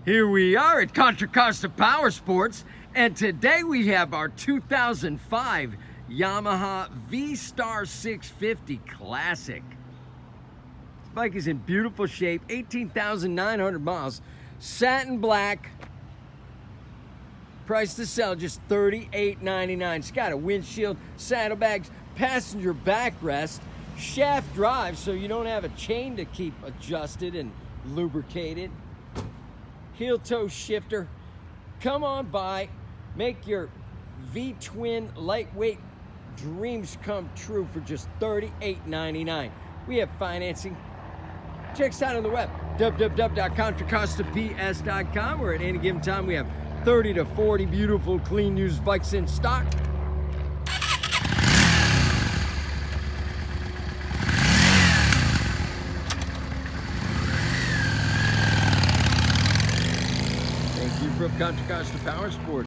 Here we are at Contra Costa Powersports, and today we have our 2005 Yamaha VStar 650 Classic. This bike is in beautiful shape, 18,900 miles, satin black, price to sell just $38.99. It's got a windshield, saddlebags, passenger backrest, shaft drive so you don't have a chain to keep adjusted and lubricated, heel toe shifter. Come on by, make your V-twin lightweight dreams come true for just $38.99. We have financing. Check us out on the web, www.contracostaps.com, where at any given time we have 30 to 40 beautiful, clean, used bikes in stock. Thank you from Contra Costa Powersports.